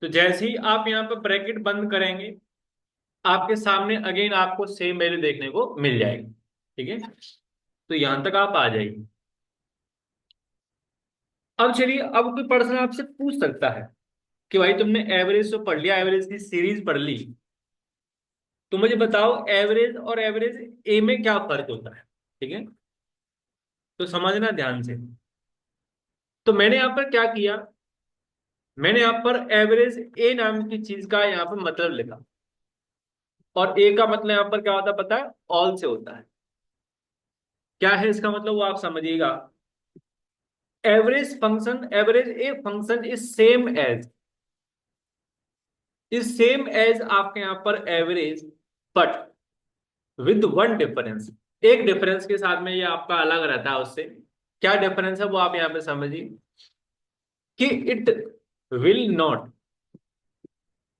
तो जैसे ही आप यहाँ पर ब्रैकेट बंद करेंगे, आपके सामने अगेन आपको सेम वैल्यू देखने को मिल जाएगी। ठीक है, तो यहां तक आप आ जाइए। अब चलिए, अब कोई पर्सन आपसे पूछ सकता है कि भाई तुमने एवरेज तो पढ़ लिया, एवरेज की सीरीज पढ़ ली, तो मुझे बताओ एवरेज और एवरेज ए में क्या फर्क होता है। ठीक है, तो समझना ध्यान से। तो मैंने यहाँ पर क्या किया, मैंने यहाँ पर एवरेज ए नाम की चीज का यहाँ पर मतलब लिखा, और ए का मतलब यहाँ पर क्या होता है पता है, ऑल से होता है। क्या है इसका मतलब वो आप समझिएगा। Average a function is same as आपके यहाँ पर average, but with one difference. एक डिफरेंस के साथ में ये आपका अलग रहता है उससे। क्या डिफरेंस है वो आप यहाँ पे समझिए, कि इट विल नॉट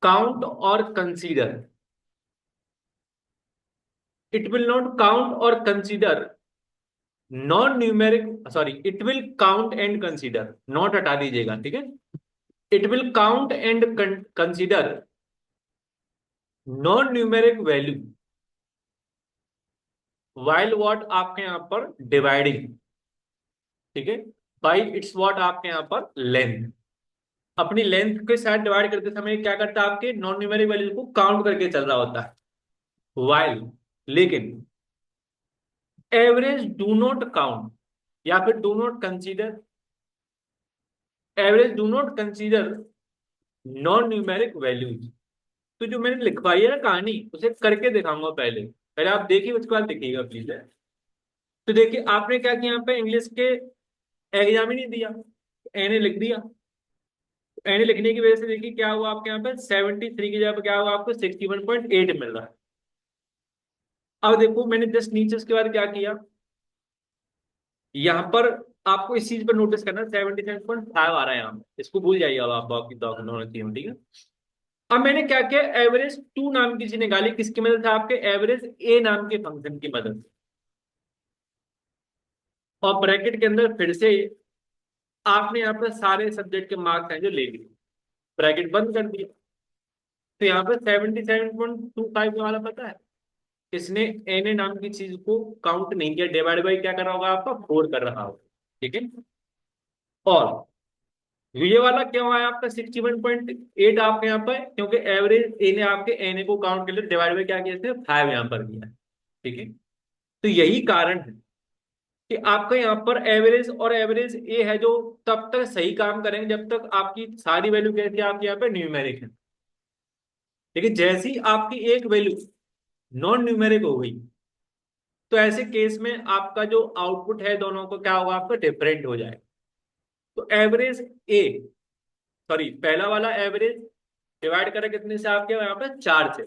काउंट और consider, it will not count और consider non numeric, sorry, it will count and consider, not हटा दीजिएगा। ठीक है, it will count and consider non numeric value while what आपके यहाँ पर डिवाइडिंग। ठीक है, बाई इट्स व्हाट आपके यहाँ पर लेंथ। अपनी लेंथ के साथ डिवाइड करते समय क्या करता है, आपके नॉन न्यूमेरिक वैल्यू को काउंट करके चल रहा होता है। वाइल, लेकिन एवरेज डू नॉट काउंट या फिर do not consider, average do not consider non numeric values. तो जो मैंने लिखवाई है ना कहानी, उसे करके दिखाऊंगा। पहले पहले आप देखिए, उसके बाद देखिएगा प्लीज। तो देखिए आपने क्या किया, यहाँ पे इंग्लिश के एग्जाम ही नहीं दिया, एने लिख दिया। एने लिखने की वजह से देखिए क्या हुआ, आपके यहाँ पे 73 की जगह पे क्या हुआ, आपको 61.8 मिल रहा है। अब देखो मैंने जस्ट नीचे उसके बाद क्या किया, यहाँ पर आपको इस चीज पर नोटिस करना, 77.5 आ रहा है यहाँ पे, इसको भूल जाइए अब आप, बाकी दोनों चीजें। ठीक है, अब मैंने क्या किया, एवरेज टू नाम की चीज निकाली, किसकी मदद से, आपके एवरेज ए नाम के फंक्शन की मदद से। और ब्रैकेट के अंदर फिर से आपने यहाँ पर सारे सब्जेक्ट के मार्क्स हैं जो ले लिए, ब्रैकेट बंद कर दिया। तो यहाँ पर 77.25 वाला पता है, इसने एन नाम की चीज को काउंट नहीं किया, डिवाइड बाई क्या कर रहा होगा, आपका 4 कर रहा होगा। ठीक है, और ये वाला क्या हुआ है आपका 61.8 आपके यहाँ पर, क्योंकि एवरेज ए ने आपके एन को काउंट के लिए डिवाइड बाई क्या किया, 5 यहाँ पर किया है। ठीक है, तो यही कारण है कि आपका यहाँ पर एवरेज और एवरेज ए है जो तब तक सही काम करेंगे जब तक आपकी सारी वैल्यू कैसी है, आपके यहाँ पे न्यूमेरिक है। लेकिन जैसी आपकी एक वैल्यू नॉन न्यूमेरिक हो गई, तो ऐसे केस में आपका जो आउटपुट है दोनों को क्या होगा, आपका डिफरेंट हो जाएगा। तो एवरेज ए, सॉरी पहला वाला एवरेज डिवाइड करें कितने से, आपके यहाँ पे 4 से,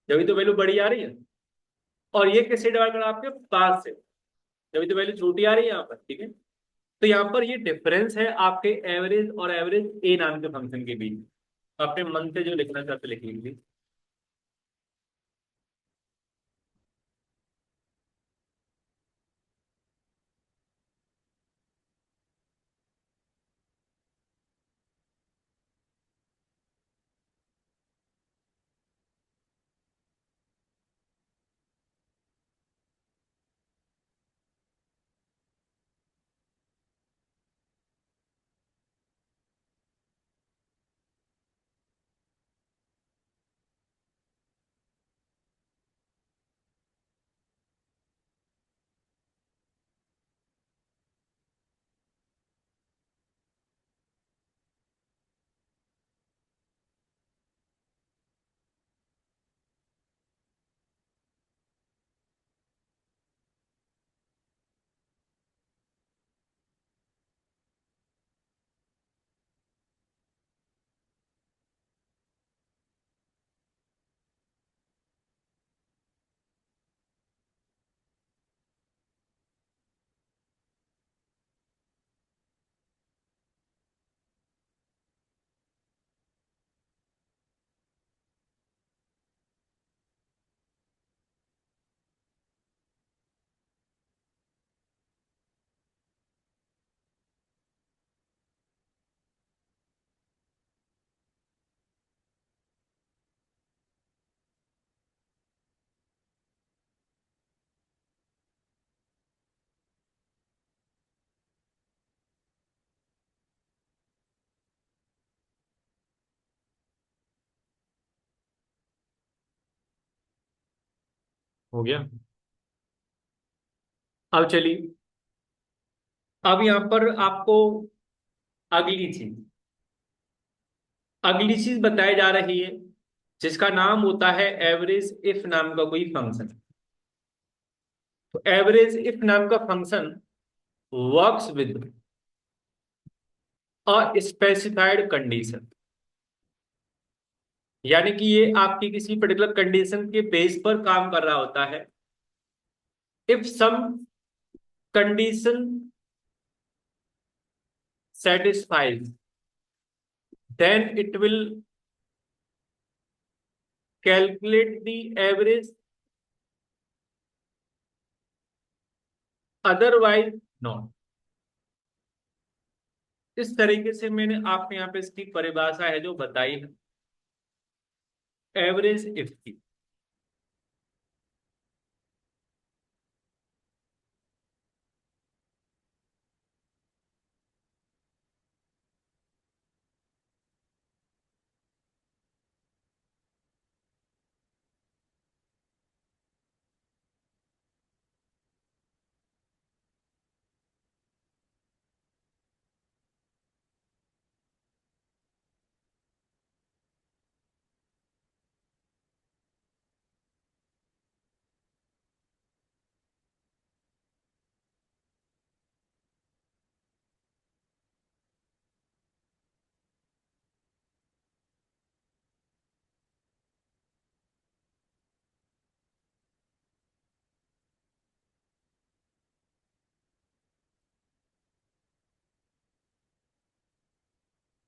जब तो वैल्यू बड़ी आ रही है। और ये किससे डिवाइड करा, आपके 5 से, जब तो वैल्यू छोटी आ रही है यहाँ पर। ठीक है, तो यहाँ पर ये डिफरेंस है आपके एवरेज और एवरेज ए नाम के फंक्शन के बीच। अपने मन से जो लिखना चाहते लिख लीजिए। हो गया। अब चलिए, अब यहां पर आपको अगली चीज अगली चीज बताई जा रही है, जिसका नाम होता है एवरेज इफ नाम का कोई फंक्शन। तो एवरेज इफ नाम का function works with a specified condition, यानी कि ये आपकी किसी पर्टिकुलर कंडीशन के बेस पर काम कर रहा होता है। If some condition satisfies, then it will calculate the average, otherwise not। इस तरीके से मैंने आपको यहाँ पे इसकी परिभाषा है जो बताई है एवरेज इफ की।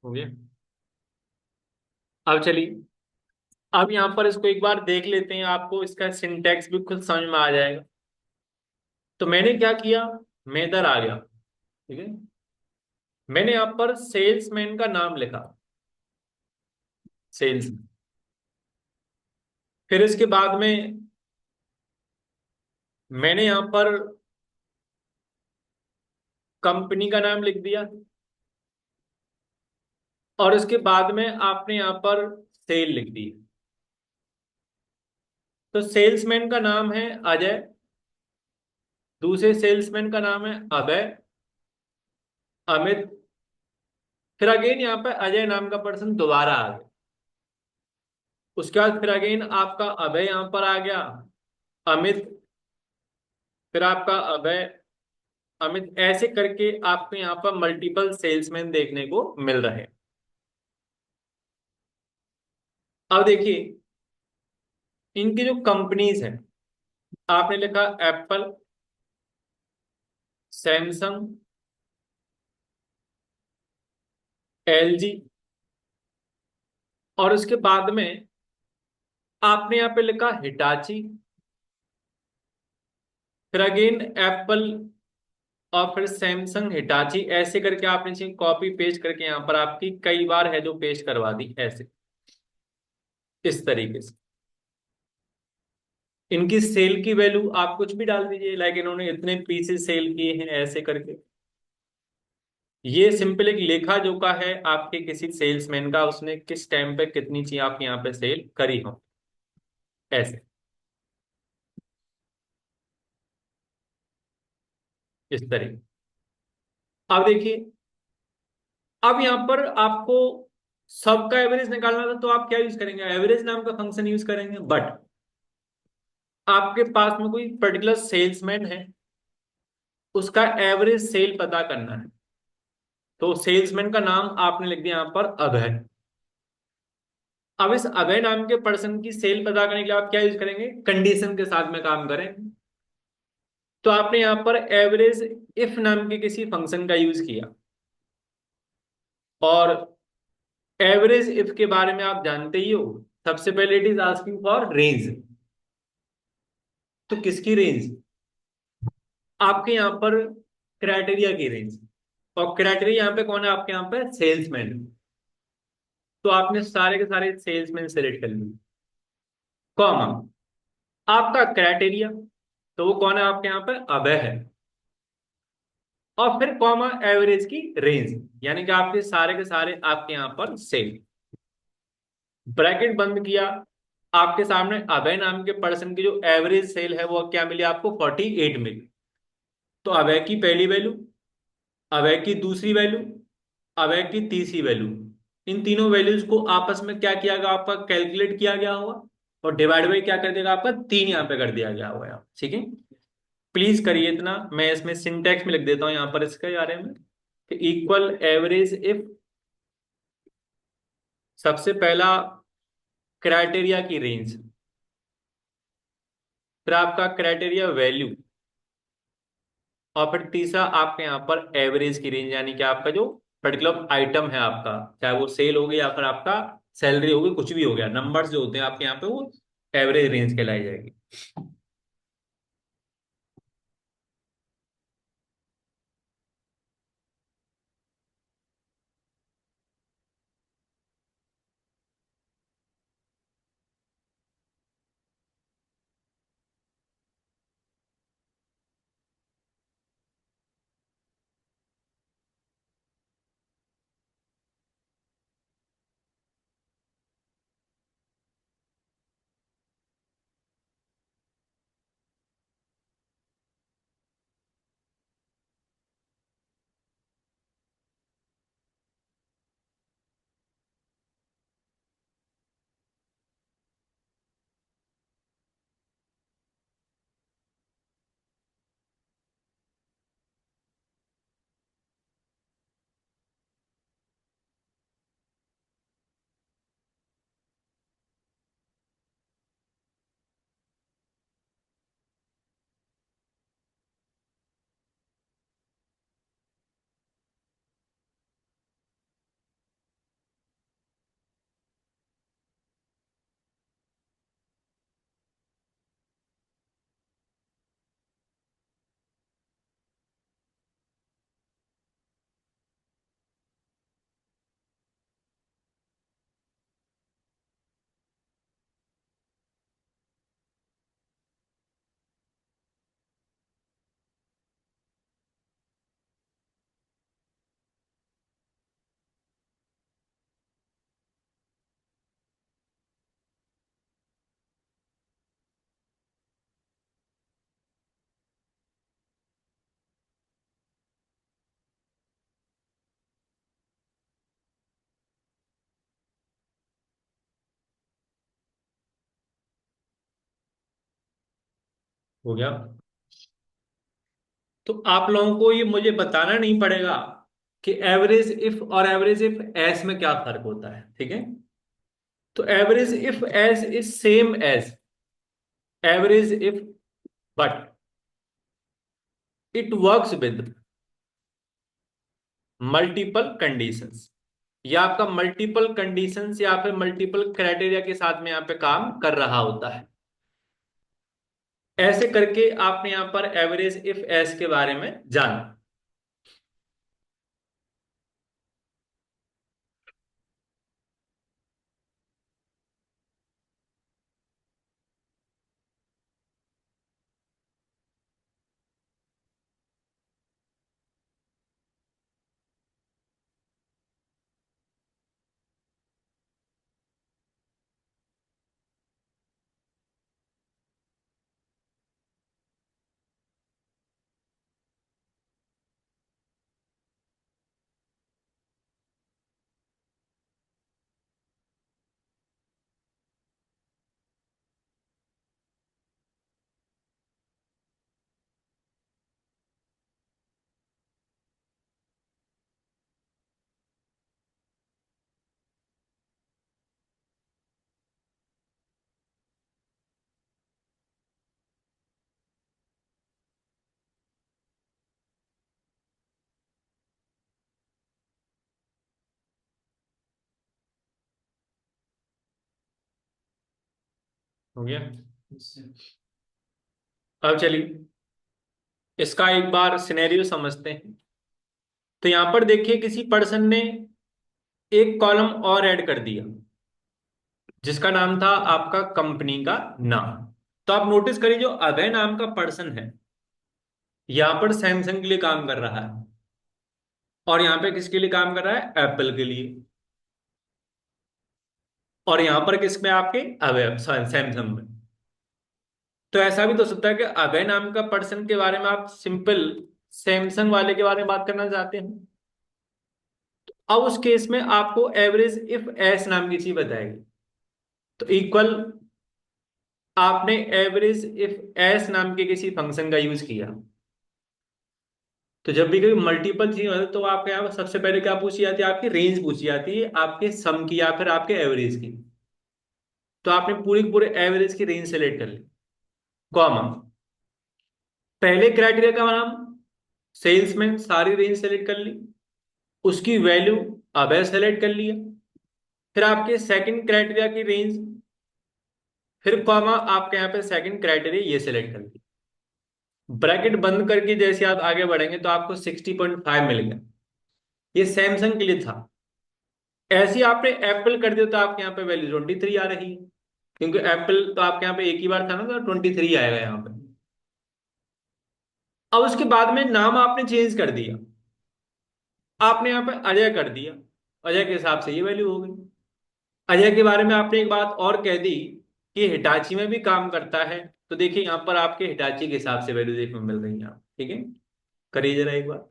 हो गया। अब चलिए, अब यहाँ पर इसको एक बार देख लेते हैं, आपको इसका सिंटैक्स भी खुद समझ में आ जाएगा। तो मैंने क्या किया, मैं इधर आ गया, ठीक है। मैंने यहाँ पर सेल्समैन का नाम लिखा, सेल्स। फिर इसके बाद में मैंने यहाँ पर कंपनी का नाम लिख दिया, और उसके बाद में आपने यहाँ पर सेल लिख दी। तो सेल्समैन का नाम है अजय, दूसरे सेल्समैन का नाम है अभय, अमित। फिर अगेन यहाँ पे अजय नाम का पर्सन दोबारा आ गया। उसके बाद फिर अगेन आपका अभय यहाँ पर आ गया, अमित, फिर आपका अभय, अमित, ऐसे करके आपको यहाँ पर मल्टीपल सेल्समैन देखने को मिल रहे हैं। अब देखिए, इनकी जो कंपनीज हैं, आपने लिखा एप्पल, सैमसंग, एलजी, और उसके बाद में आपने यहाँ पे लिखा हिटाची, फिर अगेन एप्पल, और फिर सैमसंग, हिटाची, ऐसे करके आपने चाहिए कॉपी पेस्ट करके यहाँ पर आपकी कई बार है जो पेस्ट करवा दी, ऐसे इस तरीके से। इनकी सेल की वैल्यू आप कुछ भी डाल दीजिए, लाइक इन्होंने इतने पीसेस सेल किए हैं, ऐसे करके। ये सिंपल एक लेखा जोखा है आपके किसी सेल्समैन का, उसने किस टाइम पे कितनी चीज आपके यहाँ पे सेल करी हो, ऐसे इस तरीके। अब देखिए, अब यहाँ पर आपको सबका एवरेज निकालना था, तो आप क्या यूज करेंगे, एवरेज नाम का फंक्शन यूज करेंगे। बट आपके पास में कोई पर्टिकुलर सेल्समैन है, उसका एवरेज सेल पता करना है, तो सेल्समैन का नाम आपने लिख दिया यहाँ पर अभय। अब इस अभय नाम के पर्सन की सेल पता करने के लिए आप क्या यूज करेंगे, कंडीशन के साथ में काम करें। तो आपने यहाँ पर एवरेज इफ नाम के किसी फंक्शन का यूज किया, और एवरेज इफ के बारे में आप जानते ही हो, सबसे पहले it is asking for range. तो किसकी रेंज, आपके यहाँ पर क्राइटेरिया की रेंज, और क्राइटेरिया यहाँ पे कौन है, आपके यहाँ पे सेल्समैन। तो आपने सारे के सारे सेल्समैन सेलेक्ट कर लिए, कॉमा आपका क्राइटेरिया, तो वो कौन है आपके यहाँ पे, अभय है, और फिर कॉमा एवरेज की रेंज, यानी कि आपके सारे के सारे आपके यहाँ पर सेल, ब्रैकेट बंद किया, आपके सामने अभय नाम के पर्सन की जो एवरेज सेल है वो क्या मिली आपको, 48 मिली। तो अभय की पहली वैल्यू, अभय की दूसरी वैल्यू, अभय की तीसरी वैल्यू, इन तीनों वैल्यूज को आपस में क्या किया गया, आपका कैलकुलेट किया गया होगा, और डिवाइड बाई क्या कर देगा आपका, 3 यहाँ पे कर दिया गया होगा यहाँ, ठीक है। प्लीज करिए इतना, मैं इसमें सिंटेक्स में लिख देता हूँ यहाँ पर इसके बारे में, कि इक्वल एवरेज इफ, सबसे पहला क्राइटेरिया की रेंज, फिर आपका क्राइटेरिया वैल्यू, और फिर तीसरा आपके यहाँ पर एवरेज की रेंज, यानी कि आपका जो पर्टिकुलर आइटम है आपका, चाहे वो सेल हो गया या फिर आपका सैलरी होगी, कुछ भी हो गया, नंबर्स जो होते हैं आपके यहाँ पे वो एवरेज रेंज कहलाई जाएगी। हो गया। तो आप लोगों को ये मुझे बताना नहीं पड़ेगा कि एवरेज इफ और एवरेज इफ एस में क्या फर्क होता है, ठीक है। तो average ifs is same as average if, but it works with multiple conditions, या आपका मल्टीपल कंडीशंस या फिर मल्टीपल क्राइटेरिया के साथ में यहाँ पे काम कर रहा होता है। ऐसे करके आपने यहाँ पर एवरेज इफ एस के बारे में जाना। हो गया। अब चलिए इसका एक बार सिनेरियो समझते हैं। तो यहां पर देखिए किसी पर्सन ने एक कॉलम और ऐड कर दिया, जिसका नाम था आपका कंपनी का नाम। तो आप नोटिस करिए जो अभय नाम का पर्सन है, यहां पर सैमसंग के लिए काम कर रहा है, और यहां पे किसके लिए काम कर रहा है, एप्पल के लिए। और यहां पर किसमें आपके अवय सैमसंग में। तो ऐसा भी तो हो सकता है कि अभय नाम का पर्सन के बारे में आप सिंपल सैमसंग वाले के बारे में बात करना चाहते हैं। अब उस केस में आपको एवरेज इफ एस नाम की चीज बताएगी। तो इक्वल आपने एवरेज इफ एस नाम के किसी फंक्शन का यूज किया। तो जब भी कोई मल्टीपल चीज होती है तो आपके यहाँ पर सबसे पहले क्या पूछी जाती है, आपकी रेंज पूछी जाती है आपके सम की या फिर आपके एवरेज की। तो आपने पूरी की पूरे एवरेज की रेंज सेलेक्ट कर ली, कॉमा पहले क्राइटेरिया का नाम सेल्समैन, सारी रेंज सेलेक्ट कर ली, उसकी वैल्यू अबे सेलेक्ट कर लिया, फिर आपके सेकंड क्राइटेरिया की रेंज, फिर कॉमा आपके यहाँ पे सेकंड क्राइटेरिया ये सेलेक्ट कर लिया। ब्रैकेट बंद करके जैसे आप आगे बढ़ेंगे तो आपको 60.5 मिल गया। ये सैमसंग के लिए था। ऐसे ही आपने एप्पल कर दिया तो आपके यहाँ पे वैल्यू 23 आ रही है, क्योंकि एप्पल तो आपके यहाँ पे एक ही बार था ना, तो 23 आएगा यहाँ पे। अब उसके बाद में नाम आपने चेंज कर दिया, आपने यहाँ पे अजय कर दिया, अजय के हिसाब से ये वैल्यू हो गई। अजय के बारे में आपने एक बात और कह दी कि हिटाची में भी काम करता है, तो देखिए यहाँ पर आपके हिटाची के हिसाब से वैल्यू देखने को मिल रही है आप, ठीक है। करिए जरा एक बार।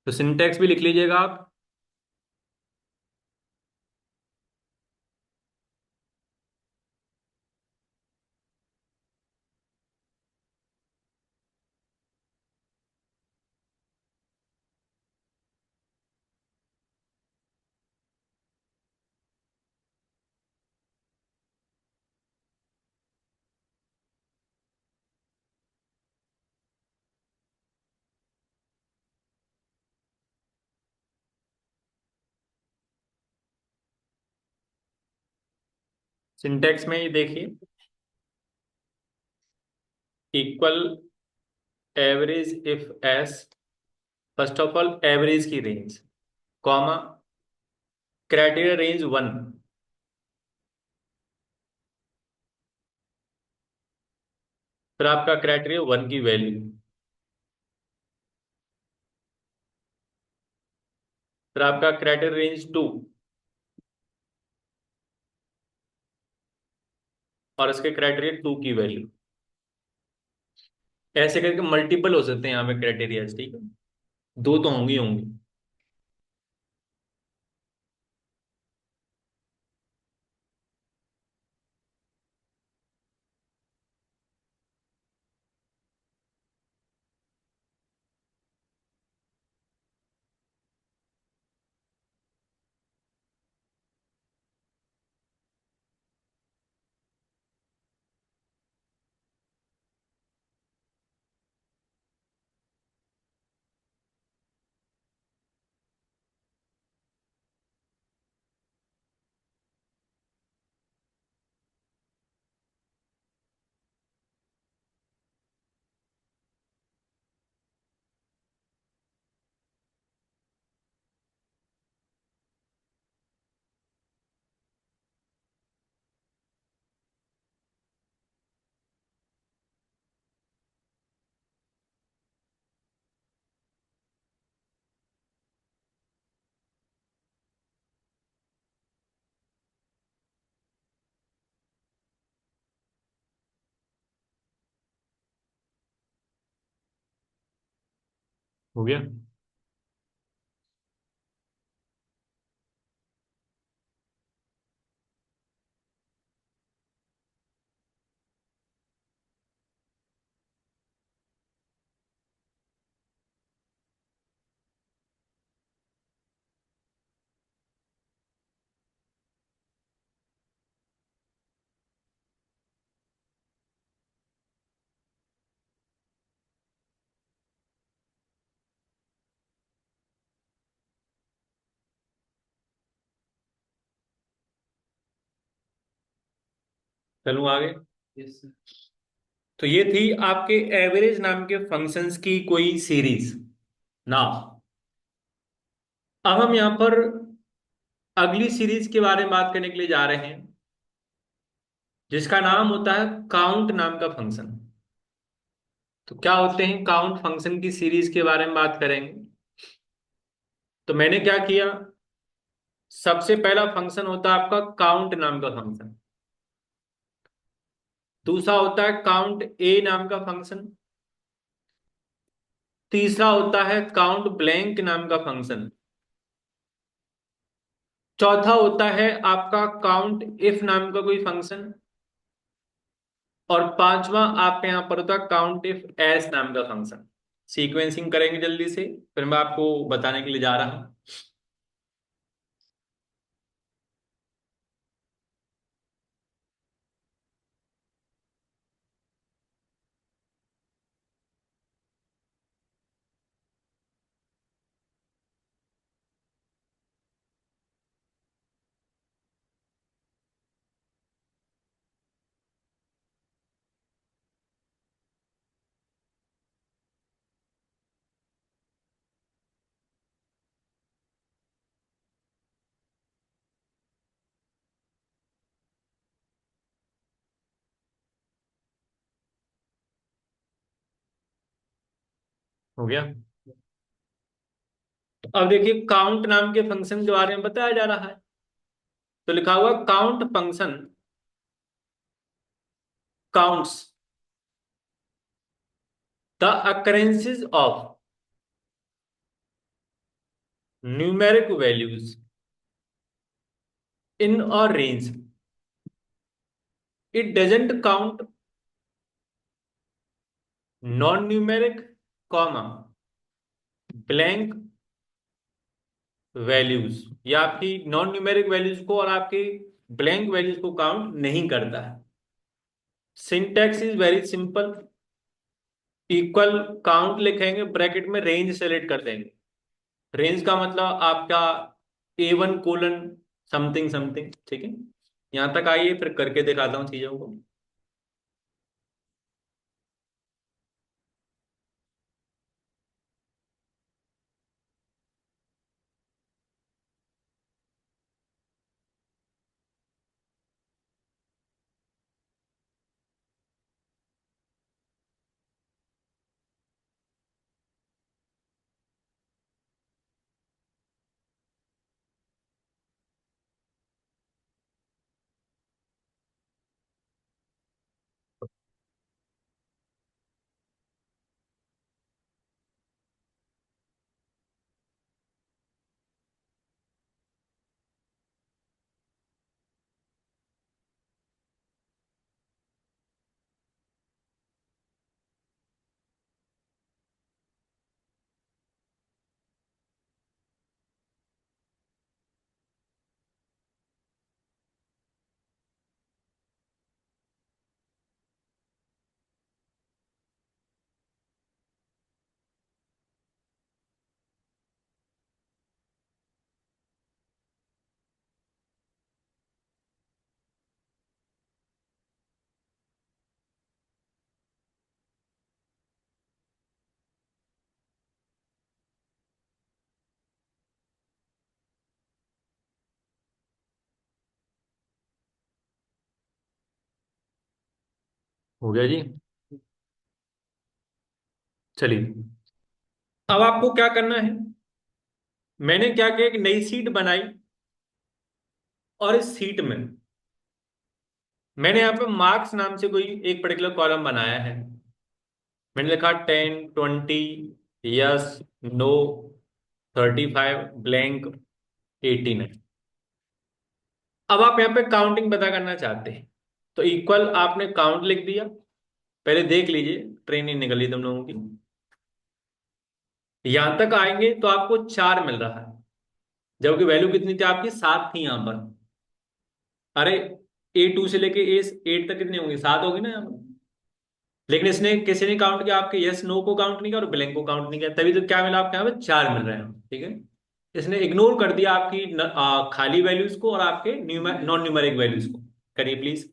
तो सिंटेक्स भी लिख लीजिएगा आप। सिंटेक्स में ये देखिए, equal average if S, first of all average की रेंज, कॉमा क्राइटेरिया रेंज 1, फिर आपका क्राइटेरिया 1 की वैल्यू, फिर आपका क्राइटेरिया रेंज 2, और इसके क्राइटेरिया 2 की वैल्यू। ऐसे करके मल्टीपल हो सकते हैं यहाँ पे क्राइटेरिया, ठीक है। दो तो होंगी होंगी। हो गया। चलूँ आगे। Yes, sir. तो ये थी आपके एवरेज नाम के फंक्शंस की कोई सीरीज ना। अब हम यहाँ पर अगली सीरीज के बारे में बात करने के लिए जा रहे हैं, जिसका नाम होता है काउंट नाम का फंक्शन। तो क्या होते हैं काउंट फंक्शन की सीरीज के बारे में बात करेंगे। तो मैंने क्या किया, सबसे पहला फंक्शन होता है आपका काउंट नाम का फंक्शन। दूसरा होता है काउंट ए नाम का फंक्शन। तीसरा होता है काउंट ब्लैंक नाम का फंक्शन। चौथा होता है आपका काउंट इफ नाम का कोई फंक्शन। और पांचवा आपके यहां पर होता है काउंट इफ एस नाम का फंक्शन। सीक्वेंसिंग करेंगे जल्दी से, फिर मैं आपको बताने के लिए जा रहा हूं। हो गया। अब देखिए काउंट नाम के फंक्शन के बारे में बताया जा रहा है। तो लिखा हुआ count function counts the occurrences of numeric values in a range. It doesn't count non-numeric, comma blank values, या आपकी नॉन न्यूमेरिक वैल्यूज को और आपकी ब्लैंक वैल्यूज को काउंट नहीं करता है। Syntax is very simple. Equal count लिखेंगे, ब्रैकेट में रेंज सेलेक्ट कर देंगे। रेंज का मतलब आपका A1 कोलन समथिंग समथिंग, ठीक है। यहां तक आइए, फिर करके दिखाता हूं चीजों को। हो गया जी। चलिए, अब आपको क्या करना है। मैंने क्या किया, एक नई सीट बनाई और इस सीट में मैंने यहाँ पे मार्क्स नाम से कोई एक पर्टिकुलर कॉलम बनाया है। मैंने लिखा 10, 20, यस, नो, 35, ब्लैंक, 18 है। अब आप यहाँ पे काउंटिंग पता करना चाहते हैं, तो इक्वल आपने काउंट लिख दिया। पहले देख लीजिए, ट्रेन नहीं निकली तुम लोगों की। यहां तक आएंगे तो आपको 4 मिल रहा है, जबकि वैल्यू कितनी थी आपकी, 7 थी यहां पर। अरे A2 से लेके A8 तक कितनी होंगी, 7 होगी ना यहाँ पर। लेकिन इसने किसी ने काउंट किया, आपके यस नो को काउंट नहीं किया और ब्लैंक को काउंट नहीं किया, तभी तो क्या मिला आपके यहाँ पे 4 मिल रहे हैं, ठीक है। इसने इग्नोर कर दिया आपकी खाली वैल्यूज को और आपके नॉन न्यूमेरिक वैल्यूज को। करिए प्लीज।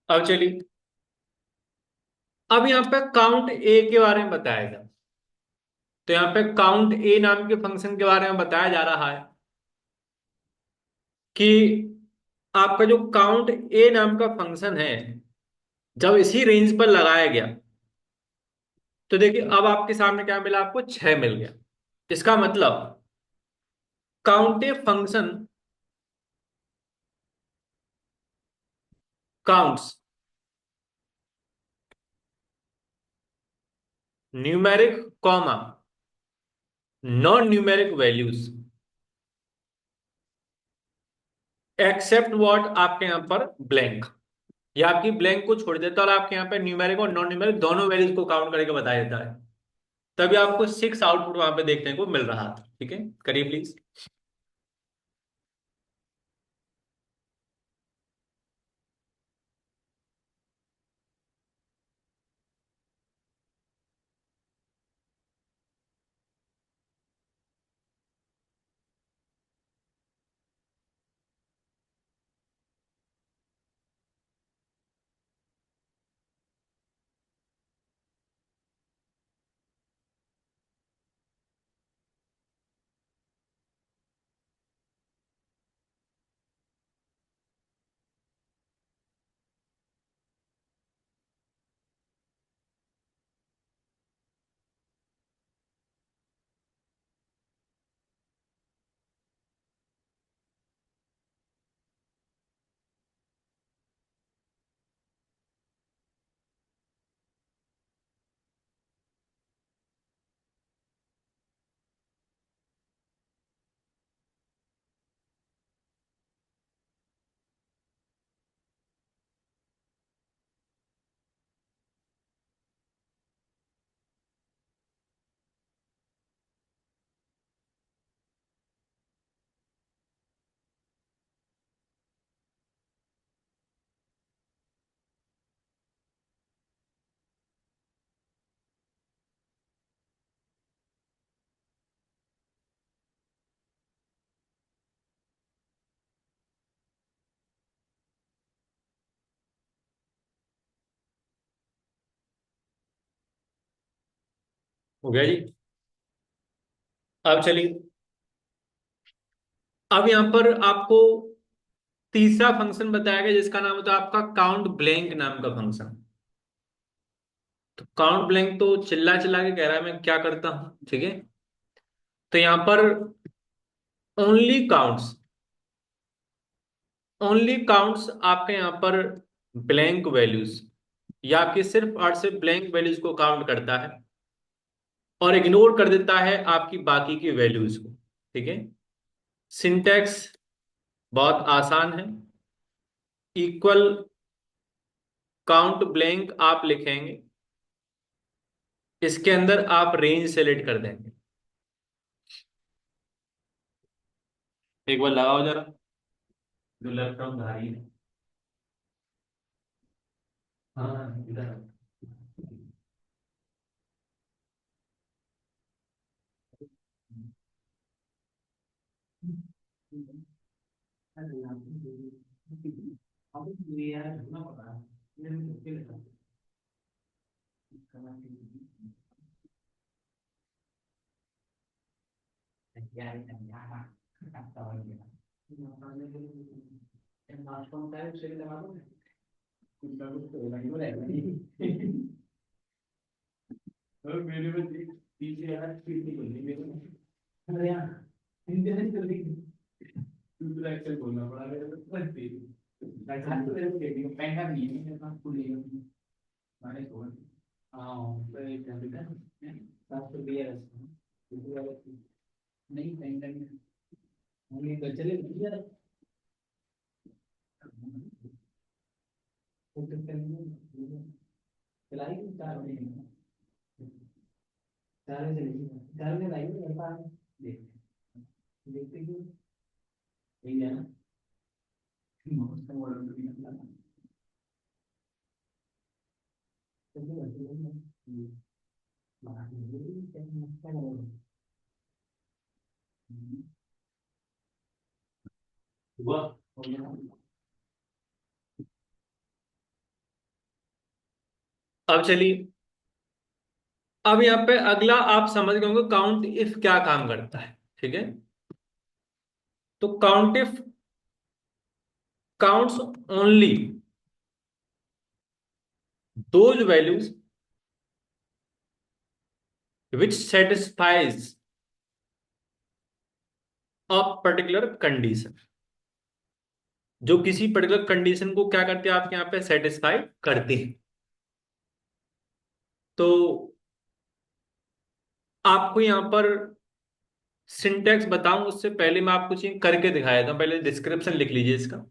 अब चलिए, अब यहाँ पे काउंट ए के बारे में बताया जाए, तो यहाँ पे काउंट ए नाम के फंक्शन के बारे में बताया जा रहा है कि आपका जो काउंट ए नाम का फंक्शन है, जब इसी रेंज पर लगाया गया, तो देखिए अब आपके सामने क्या मिला, आपको 6 मिल गया। इसका मतलब count a function counts numeric comma non numeric values except what, आपके यहाँ पर ब्लैंक, या आपकी ब्लैंक को छोड़ देता है और आपके यहाँ पे न्यूमेरिक और नॉन न्यूमेरिक दोनों वैल्यूज को काउंट करके बता देता है। तभी आपको 6 आउटपुट वहां पे देखने को मिल रहा था। ठीक है, करिए प्लीज। हो गया जी। अब चलिए, अब यहां पर आपको तीसरा फंक्शन बताया गया जिसका नाम होता है आपका काउंट ब्लैंक नाम का फंक्शन। तो काउंट ब्लैंक तो चिल्ला चिल्ला के कह रहा है मैं क्या करता हूं। ठीक है, तो यहां पर ओनली काउंट्स ओनली काउंट्स आपके यहां पर ब्लैंक वैल्यूज, या आपके सिर्फ और सिर्फ ब्लैंक वैल्यूज को काउंट करता है और इग्नोर कर देता है आपकी बाकी की वैल्यूज को। ठीक है, सिंटैक्स बहुत आसान है। इक्वल काउंट ब्लैंक आप लिखेंगे, इसके अंदर आप रेंज सेलेक्ट कर देंगे। एक बार लगाओ जरा, जो लैपटॉप भारी है। हाँ इधर। मेरे में पीछे यार पीछे बोलनी मेरे में। अरे यार इंटरनेट कर दी, दूसरा एक्सेल बोलना पड़ा मेरे को बस तेरी। मैं खाली तो मेरे को देख रही हूँ, पैंटा नहीं है मेरे पास खुली है। मैंने छोड़ दी। हाँ तो एक बेटा सात सौ बिया नहीं पैंटा नहीं। हम ये कर चले यार। चलाई चार महीने, चार में चलेगी, चार में लाएंगे घर पर देख, देखते क्यों यही है ना। बहुत का मॉडल भी निकला। चलिए बढ़िया है। बाहर निकलिए, क्या मस्त है। हुआ हो गया। अब चलिए, अब यहाँ पे अगला आप समझ गए होंगे काउंट इफ क्या काम करता है, ठीक है। तो count if counts only those values which satisfies a particular condition, जो किसी पर्टिकुलर कंडीशन को क्या करते हैं आपके यहाँ पे सेटिस्फाई करते हैं। तो आपको यहाँ पर सिंटेक्स बताऊं उससे पहले मैं आपको चीज करके दिखाया था, पहले डिस्क्रिप्शन लिख लीजिए इसका।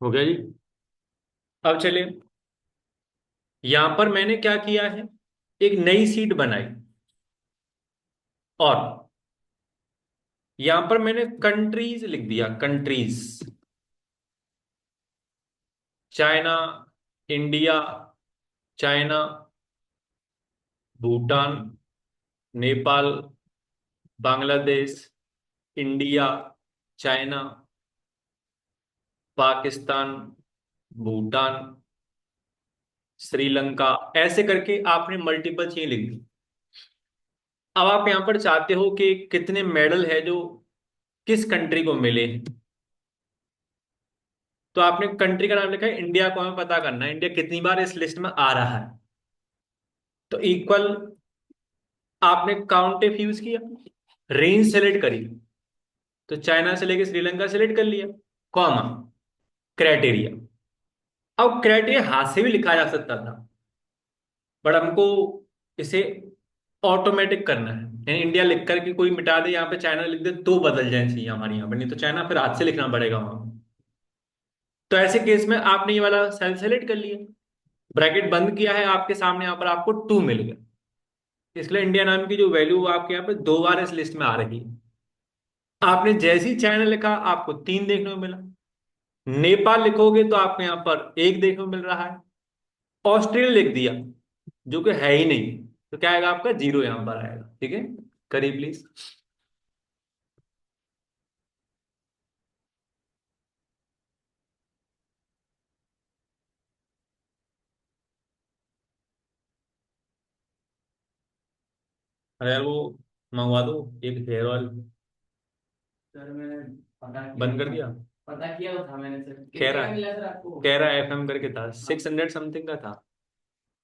हो गया जी। अब चलिए, यहां पर मैंने क्या किया है, एक नई सीट बनाई, और यहां पर मैंने कंट्रीज लिख दिया, countries. China, India, China, Bhutan, Nepal, Bangladesh, India, China, Pakistan, Bhutan, Sri Lanka, ऐसे करके आपने मल्टीपल चीज लिख दी। अब आप यहां पर चाहते हो कि कितने मेडल है जो किस कंट्री को मिले हैं। तो आपने कंट्री का नाम लिखा है, इंडिया को हमें पता करना है इंडिया कितनी बार इस लिस्ट में आ रहा है। तो इक्वल, आपने काउंट इफ यूज किया, रेंज सेलेक्ट करी, तो चाइना से लेके श्रीलंका सेलेक्ट कर लिया, कॉमा, क्राइटेरिया। अब क्राइटेरिया हाथ से भी लिखा जा सकता था, बट हमको इसे ऑटोमेटिक करना है, यानी इंडिया लिख करके कोई मिटा दे, यहाँ पे चाइना लिख दे तो बदल जाए चाहिए हमारे यहाँ पे, नहीं तो चाइना फिर हाथ से लिखना पड़ेगा वहां। तो ऐसे केस में आपने ये वाला सेल सेलेक्ट कर लिया, ब्रैकेट बंद किया है, आपके सामने यहाँ पर आपको 2 मिल गया। इसलिए इंडिया नाम की जो वैल्यू आपके यहाँ पे 2 बार इस लिस्ट में आ रही है। आपने जैसी चाइना लिखा आपको 3 देखने को मिला, नेपाल लिखोगे तो आपको यहाँ पर 1 देखने को मिल रहा है, ऑस्ट्रेलिया लिख दिया जो कि है ही नहीं, तो क्या आएगा आपका 0 यहाँ पर आएगा, ठीक है। करिए प्लीज। अरे यार वो मंगवा दो, एक हेयर ऑयल। सर मैंने पता किया बंद कर था। दिया। पता किया तो था मैंने सर, कह कितने रहा का है, मिला सर आपको? कह रहा है एफएम करके था, 600 समथिंग का था।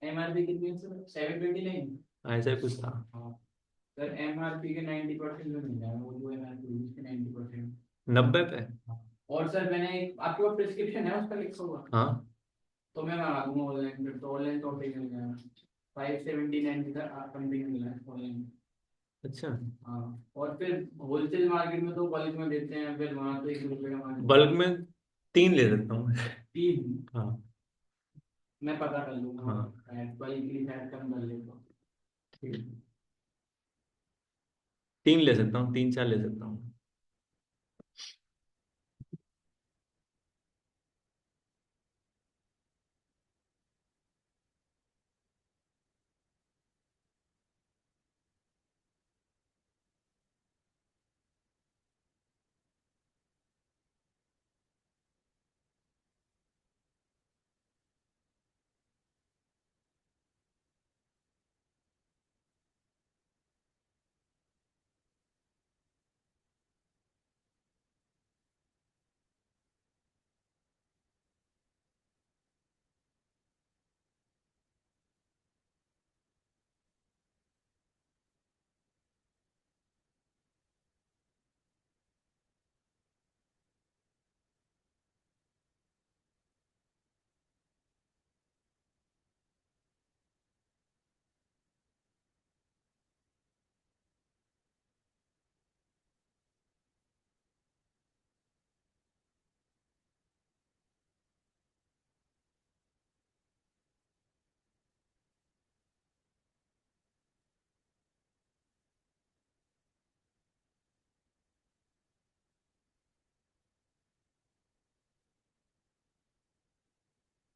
एमआरपी कितनी है सर? 729। ऐसा ही कुछ था। हाँ सर, एमआरपी के 90% में मिल जाएगा, वो जो एमआरपी उसके 90%। 90 पे। और सर मैंने आपके पास प्रिस्क्रिप्शन है उसका लिखा हुआ? हाँ। तो मैं मंगा दूंगा ऑनलाइन, फिर तो ऑनलाइन तो ठीक मिल जाएगा। 579 का समथिंग मिला है ऑनलाइन। अच्छा। हाँ। और फिर होलसेल मार्केट में तो बल्क में देते हैं, फिर वहाँ तो 1 रुपये का मार्जिन। बल्क में 3 ले सकता हूँ। 3? हाँ। मैं पता कर लूंगा, हाँ शायद बल्क की शायद कम कर लेता। ठीक है, 3 ले सकता हूँ, 3 4 ले सकता हूँ।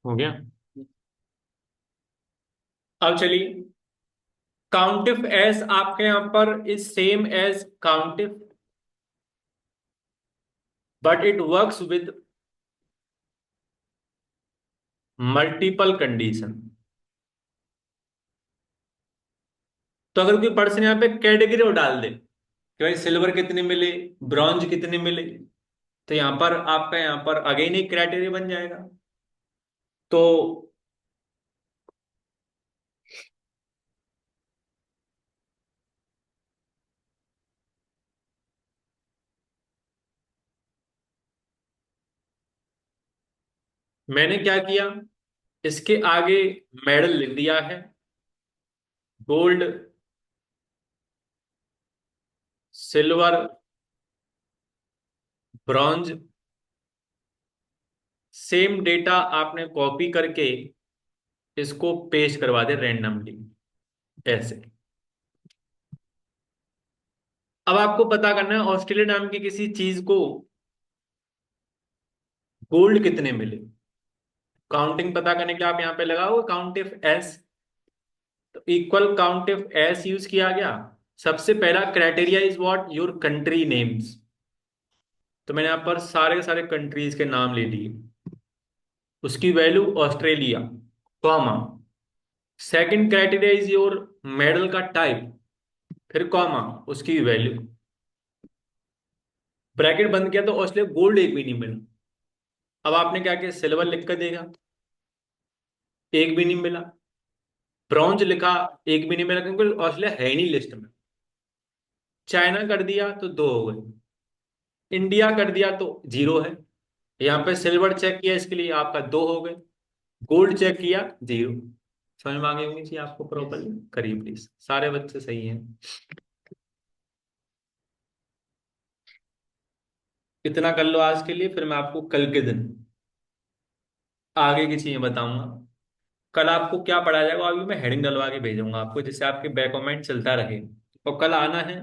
हो गया। अब चलिए, काउंटिफ एस आपके यहां पर is same as countif, but it works with multiple condition. तो अगर कोई पर्सन यहाँ पे कैटेगरी डाल दे कि भाई सिल्वर कितने मिले, ब्रॉन्ज कितने मिले, तो यहां पर आपका यहां पर अगेन एक क्राइटेरिया बन जाएगा। तो मैंने क्या किया, इसके आगे मेडल लिख दिया है, gold, silver, bronze. Same data आपने कॉपी करके इसको पेस्ट करवा दे रैंडमली, ऐसे। अब आपको पता करना है ऑस्ट्रेलिया नाम की किसी चीज को गोल्ड कितने मिले। काउंटिंग पता करने के लिए आप यहां पे लगाओ काउंट इफ एस, तो equal count if S use किया गया। सबसे पहला criteria is what, your country names. तो मैंने यहां पर सारे के सारे कंट्रीज के नाम ले लिए, उसकी value Australia, comma. Second criteria is your medal का टाइप, फिर कॉमा, उसकी वैल्यू। ब्रैकेट बंद किया तो ऑस्ट्रेलिया गोल्ड एक भी नहीं मिला। अब आपने क्या किया, सिल्वर लिख कर देगा, एक भी नहीं मिला। ब्रॉन्ज लिखा, एक भी नहीं मिला, क्योंकि ऑस्ट्रेलिया है ही नहीं लिस्ट में। चाइना कर दिया तो दो हो गए, इंडिया कर दिया तो जीरो है। यहाँ पे सिल्वर चेक किया, इसके लिए आपका दो हो गए। गोल्ड चेक किया, जीरो। समझ में आ गई होंगी चीज आपको यस। प्रॉपरली, करिए प्लीज, सारे बच्चे सही हैं। इतना कर लो आज के लिए, फिर मैं आपको कल के दिन आगे की चीजें बताऊंगा। कल आपको क्या पढ़ाया जाएगा अभी मैं हेडिंग डलवा के भेजूंगा आपको, जिससे आपके बैक कमेंट चलता रहे। और कल आना है,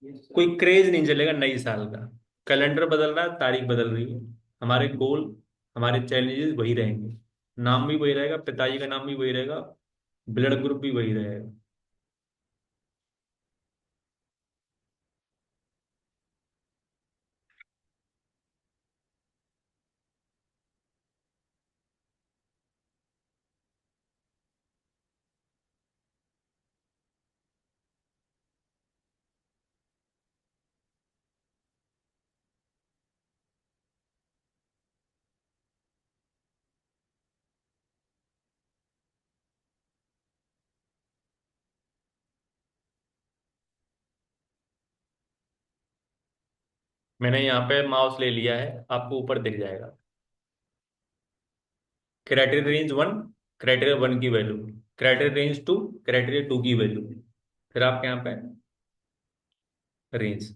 यस सर। कोई क्रेज नहीं चलेगा नई साल का। कैलेंडर बदल रहा है, तारीख बदल रही है, हमारे गोल, हमारे चैलेंजेस वही रहेंगे। नाम भी वही रहेगा, पिताजी का नाम भी वही रहेगा, ब्लड ग्रुप भी वही रहेगा। मैंने यहाँ पे माउस ले लिया है, आपको ऊपर दिख जाएगा criteria range one, criteria one की value, criteria range two, criteria two की वैल्यू, फिर आपके यहाँ पे रेंज।